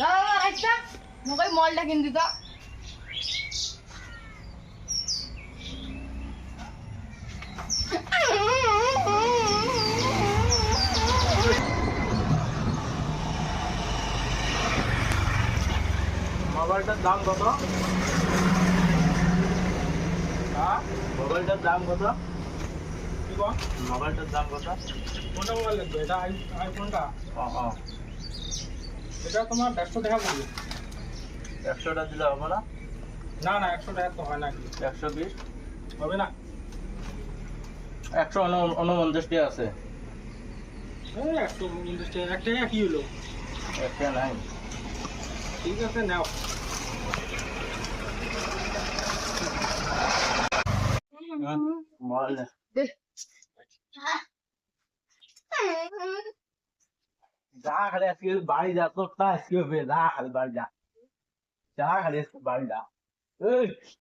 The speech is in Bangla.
না না রাইটটা মোকে মলটা কিন দিত মোবাইলটার দাম কত? হ্যাঁ, মোবাইলটার দাম কত? কি কম? মোবাইলটার দাম কত? কোনটা মোবাইল লাগবে? এটা আইফোনটা। ও এটা তোমার 150 টাকা পড়বে। 100টা দিলে হবে না? না না 100 টাকা তো হয় না, 120? হবে না। 149টি আছে। এই 150 টাকা, 1 টাকা কি হলো? একটা নাই। ঠিক আছে নাও। মোবাইল যা খালি আজকে বাড়ি যা, তোর তা আজকে হবে, যা খালি বাড়ি যা, যা খালি আজকে বাড়ি যা। এই